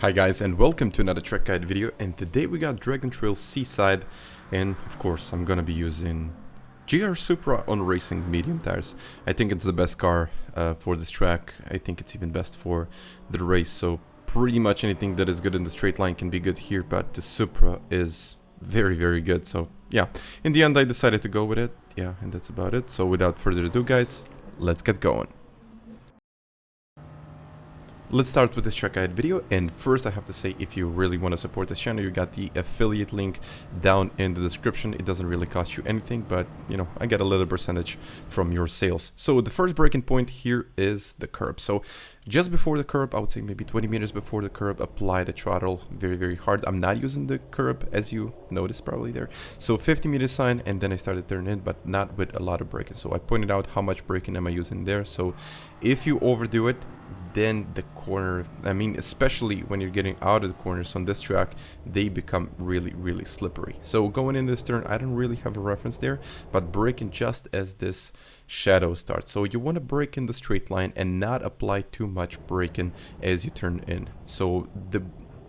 Hi guys, and welcome to another track guide video, and today we got Dragon Trail Seaside, and of course I'm gonna be using GR Supra on racing medium tires. I think it's the best car for this track. I think it's even best for the race, so pretty much anything that is good in the straight line can be good here, but the Supra is very good. So yeah, in the end I decided to go with it. Yeah, and that's about it. So without further ado guys, let's get going. Let's start with this track guide video, and first I have to say, if you really want to support this channel, you got the affiliate link down in the description. It doesn't really cost you anything, but you know, I get a little percentage from your sales. So the first breaking point here is the curb. So just before the curb, I would say maybe 20 meters before the curb, apply the throttle very hard. I'm not using the curb, as you noticed probably there. So 50 meter sign, and then I started turning in, but not with a lot of braking. So I pointed out how much braking am I using there. So if you overdo it, then the corner, I mean, especially when you're getting out of the corners on this track, they become really slippery. So going in this turn, I don't really have a reference there, but braking just as this shadow starts. So you want to brake in the straight line and not apply too much braking as you turn in. So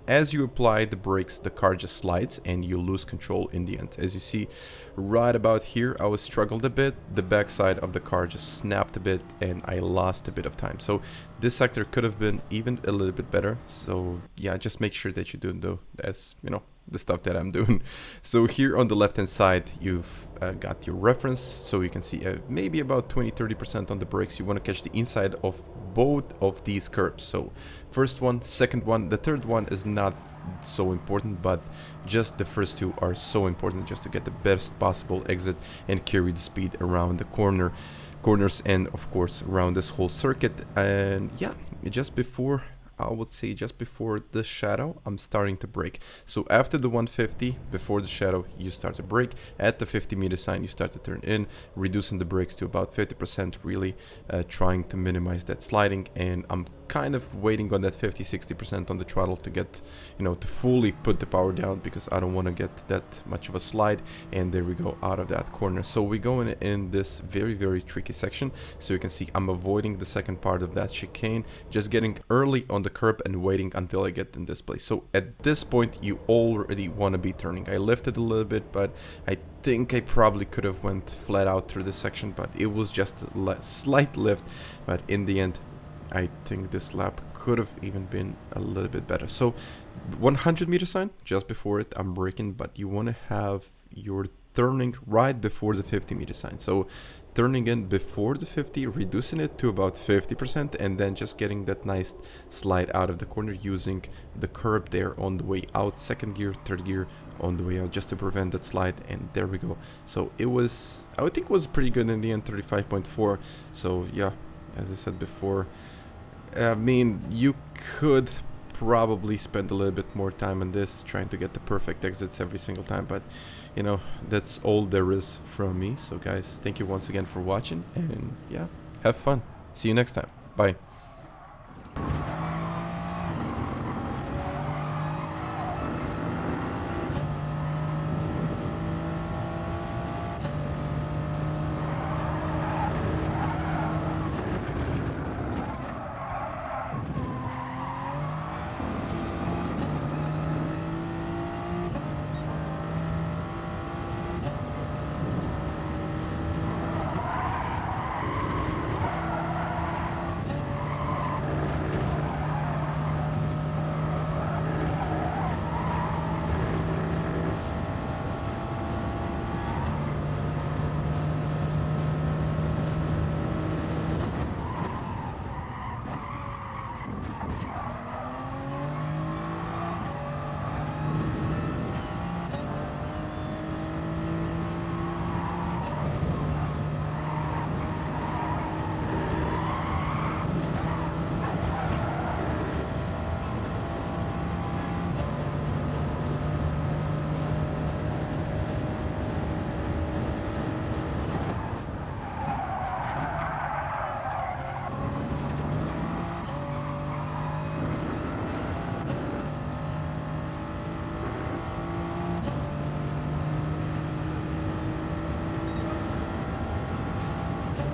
as you apply the brakes, the car just slides and you lose control in the end. As you see right about here, I was struggled a bit. The backside of the car just snapped a bit and I lost a bit of time. So this sector could have been even a little bit better. So yeah, just make sure that you do as you know, the stuff that I'm doing. So here on the left hand side, you've got your reference, so you can see maybe about 20-30% on the brakes. You want to catch the inside of both of these curbs. So first one, second one, the third one is not so important, but just the first two are so important, just to get the best possible exit and carry the speed around the corners and of course around this whole circuit. And yeah, just before, I would say just before the shadow, I'm starting to brake. So after the 150, before the shadow, you start to brake. At the 50 meter sign, you start to turn in, reducing the brakes to about 50%, really trying to minimize that sliding. And I'm kind of waiting on that 50-60% on the throttle to get, you know, to fully put the power down, because I don't want to get that much of a slide. And there we go, out of that corner. So we're going in this very tricky section. So you can see I'm avoiding the second part of that chicane, just getting early on the curb and waiting until I get in this place. So at this point you already want to be turning. I lifted a little bit, but I think I probably could have went flat out through this section, but it was just a slight lift. But in the end, I think this lap could have even been a little bit better. So 100 meter sign, just before it, I'm braking, but you want to have your turning right before the 50 meter sign. So turning in before the 50, reducing it to about 50%, and then just getting that nice slide out of the corner using the curb there on the way out, second gear, third gear on the way out, just to prevent that slide. And there we go. So it was, I would think, was pretty good in the end, 35.4. So yeah, as I said before, I mean, you could probably spend a little bit more time on this, trying to get the perfect exits every single time, but you know, that's all there is from me. So guys, thank you once again for watching, and yeah, have fun. See you next time. Bye.